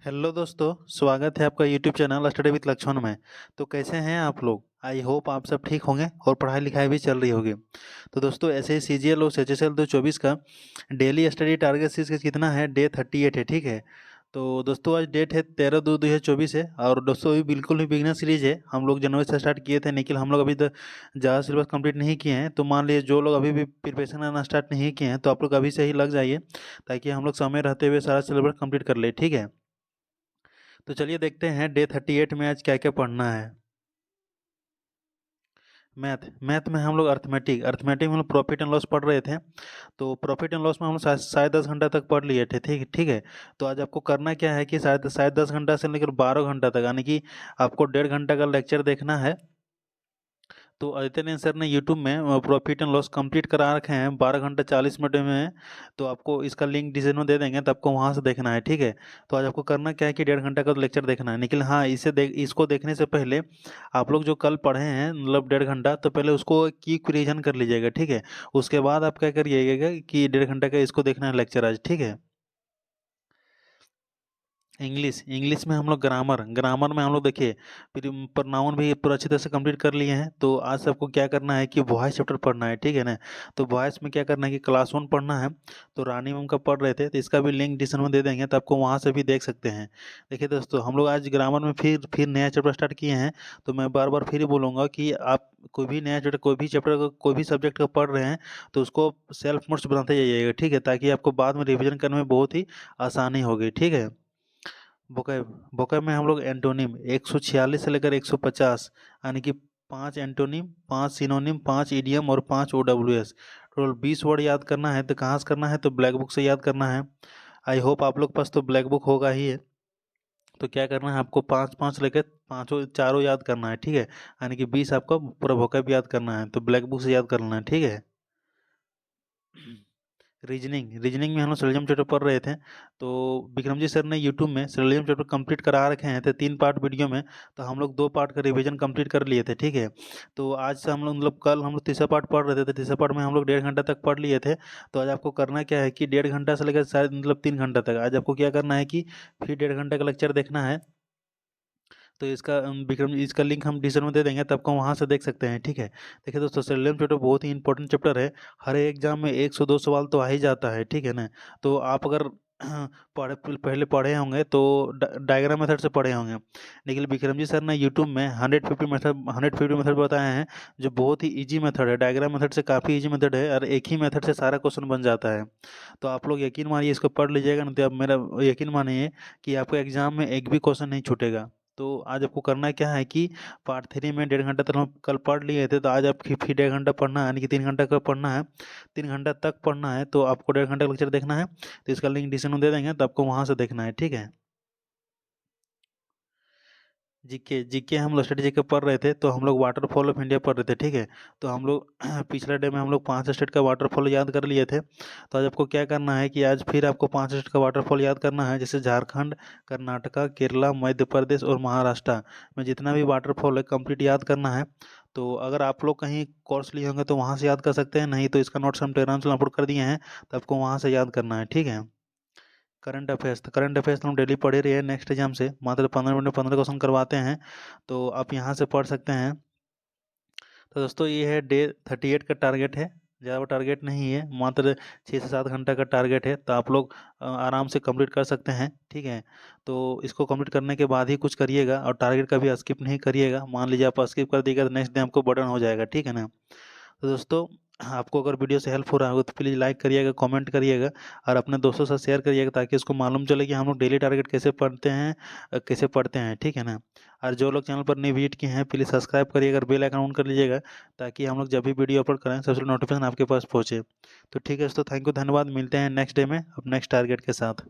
Hello दोस्तों, स्वागत है आपका YouTube channel study with Laxman में। तो कैसे हैं आप लोग? आई होप आप सब ठीक होंगे और पढ़ाई लिखाई भी चल रही होगी। तो दोस्तों, ऐसे ही सीजीएल और एचएसएल 2024 का डेली स्टडी टारगेट सीरीज कितना है? डे 38 है, ठीक है। तो दोस्तों, आज डेट है 13/2/2024 है और दोस्तों ये बिल्कुल ही बिगिनर सीरीज है। हम लोग जनवरी से स्टार्ट किए थे, लेकिन हम लोग अभी तक ज़्यादा सिलेबस कंप्लीट नहीं किए हैं। तो मान लीजिए जो लोग अभी भी प्रिपरेशन करना स्टार्ट नहीं किए हैं, तो आप लोग अभी से ही लग जाइए, ताकि हम लोग समय रहते हुए सारा सिलेबस कंप्लीट कर ले, ठीक है। तो चलिए देखते हैं डे 38 में आज क्या क्या पढ़ना है। मैथ मैथ में हम लोग अर्थमेटिक अर्थमेटिक में हम लोग प्रॉफिट एंड लॉस पढ़ रहे थे। तो प्रॉफिट एंड लॉस में हम लोग शायद 10 घंटा तक पढ़ लिए थे, ठीक ठीक है। तो आज आपको करना क्या है कि शायद शायद 10 घंटा से लेकर 12 घंटा तक, यानी कि आपको 1.5 घंटा का लेक्चर देखना है। तो आदित्य सर ने यूट्यूब में प्रॉफिट एंड लॉस कंप्लीट करा रखे हैं 12 घंटा 40 मिनट में। तो आपको इसका लिंक डिस्क्रिप्शन में दे देंगे, तो आपको वहाँ से देखना है, ठीक है। तो आज आपको करना क्या है कि 1.5 घंटा का लेक्चर देखना है, लेकिन हाँ, इसको देखने से पहले आप लोग जो कल पढ़े हैं, मतलब 1.5 घंटा, तो पहले उसको की रिविजन कर लीजिएगा, ठीक है। उसके बाद आप क्या करिएगा कि 1.5 घंटा का इसको देखना है लेक्चर आज, ठीक है। इंग्लिश इंग्लिश में हम लोग ग्रामर ग्रामर में हम लोग देखिए प्रोनाउन भी पूरा अच्छी तरह से कंप्लीट कर लिए हैं। तो आज सबको क्या करना है कि वॉइस चैप्टर पढ़ना है, ठीक है ना। तो वॉइस में क्या करना है कि क्लास 1 पढ़ना है। तो रानी मैम का पढ़ रहे थे, तो इसका भी लिंक डिस्क्रिप्शन में दे देंगे, तो आपको वहाँ से भी देख सकते हैं। देखिए दोस्तों, हम लोग आज ग्रामर में फिर नया चैप्टर स्टार्ट किए हैं। तो मैं बार बार फिर बोलूँगा कि आप कोई भी नया चैप्टर, कोई भी सब्जेक्ट का पढ़ रहे हैं, तो उसको सेल्फ नोट्स बनाते जाइएगा, ठीक है, ताकि आपको बाद में रिविजन करने में बहुत ही आसानी होगी, ठीक है। वोकैब वोकैब में हम लोग एंटोनिम 146 से लेकर 150, यानी कि 5 एंटोनिम, 5 सिनोनिम, 5 इडियम और 5 OWS, टोटल 20 वर्ड याद करना है। तो कहाँ से करना है? तो ब्लैक बुक से याद करना है। आई होप आप लोग के पास तो ब्लैक बुक होगा ही है। तो क्या करना है, आपको 5 5 लेकर पाँचों चारों याद करना है, ठीक है। यानी कि 20 आपका पूरा वोकैब याद करना है, तो ब्लैक बुक से याद करना है, ठीक है। रीजनिंग रीजनिंग में हम लोग सिलोजियम चैप्टर पढ़ रहे थे। तो विक्रम जी सर ने यूट्यूब में सिलोजियम चैप्टर कंप्लीट करा रखे हैं, तो 3 पार्ट वीडियो में। तो हम लोग 2 पार्ट का रिवीजन कंप्लीट कर लिए थे, ठीक है। तो आज से हम लोग, मतलब कल हम लोग तीसरा पार्ट पढ़ रहे थे, तो तीसरा पार्ट में हम लोग 1.5 घंटा तक पढ़ लिए थे। तो आज आपको करना क्या है कि 1.5 घंटा से लेकर शायद मतलब 3 घंटा तक आज आपको क्या करना है कि फिर 1.5 घंटा का लेक्चर देखना है। तो इसका विक्रम जी, इसका लिंक हम डिस्क्रिप्शन में दे देंगे, तो आपको वहाँ से देख सकते हैं, ठीक है। देखिए दोस्तों, सेलेनियम चैप्टर बहुत ही इंपॉर्टेंट चैप्टर है। हर एग्जाम में 102 सवाल तो आ ही जाता है, ठीक है ना। तो आप अगर पहले पढ़े होंगे तो डायग्राम मेथड से पढ़े होंगे, लेकिन विक्रम जी सर ने यूट्यूब में 150 मेथड बताए हैं, जो बहुत ही इजी मेथड है। डायग्राम मेथड से काफ़ी इजी मेथड है, और एक ही मेथड से सारा क्वेश्चन बन जाता है। तो आप लोग यकीन मानिए, इसको पढ़ लीजिएगा ना, तो आप मेरा यकीन मानिए कि आपको एग्जाम में एक भी क्वेश्चन नहीं छूटेगा। तो आज आपको करना क्या है कि पार्ट 3 में 1.5 घंटा तक हम कल पढ़ लिए थे, तो आज आप फिर 1.5 घंटा पढ़ना है, यानी कि 3 घंटा का पढ़ना है। 3 घंटा तक पढ़ना है, तो आपको 1.5 घंटा का लेक्चर देखना है। तो इसका लिंक डिस्क्रिप्शन में दे देंगे, तो आपको वहाँ से देखना है, ठीक है। जीके जीके हम लोग स्टेट जीके पढ़ रहे थे, तो हम लोग वाटरफॉल ऑफ इंडिया पढ़ रहे थे, ठीक है। तो हम लोग पिछले डे में हम लोग 5 स्टेट का वाटरफॉल याद कर लिए थे। तो आज आपको क्या करना है कि आज फिर आपको 5 स्टेट का वाटरफॉल याद करना है, जैसे झारखंड, कर्नाटका, केरला, मध्य प्रदेश और महाराष्ट्र में जितना भी वाटरफॉल है कंप्लीट याद करना है। तो अगर आप लोग कहीं कोर्स लिए होंगे तो वहाँ से याद कर सकते हैं, नहीं तो इसका नोट्स हम टेलीग्राम से अपलोड कर दिए हैं, तो आपको वहाँ से याद करना है, ठीक है। करंट अफेयर्स तो हम डेली पढ़े रहे हैं। नेक्स्ट एग्जाम से मात्र 15 मिनट में 15 क्वेश्चन करवाते हैं, तो आप यहाँ से पढ़ सकते हैं। तो दोस्तों, ये है डे 38 का टारगेट है। ज़्यादा टारगेट नहीं है, मात्र 6 से 7 घंटा का टारगेट है, तो आप लोग आराम से कंप्लीट कर सकते हैं, ठीक है। तो इसको कंप्लीट करने के बाद ही कुछ करिएगा, और टारगेट का भी स्किप नहीं करिएगा। मान लीजिए आप स्किप कर दिएगा, तो नेक्स्ट डे आपको बर्डन हो जाएगा, ठीक है ना। तो दोस्तों, आपको अगर वीडियो से हेल्प हो रहा हो तो प्लीज़ लाइक करिएगा, कमेंट करिएगा, और अपने दोस्तों से शेयर करिएगा, ताकि उसको मालूम चले कि हम लोग डेली टारगेट कैसे पढ़ते हैं, कैसे पढ़ते हैं, ठीक है ना। और जो लोग चैनल पर नए विजिट किए हैं, प्लीज़ सब्सक्राइब करिएगा और बेल आइकन ऑन कर लीजिएगा, ताकि हम लोग जब भी वीडियो अपलोड करें सबसे नोटिफिकेशन आपके पास पहुँचे। तो ठीक है दोस्तों, थैंक यू, धन्यवाद। मिलते हैं नेक्स्ट डे में अब नेक्स्ट टारगेट के साथ।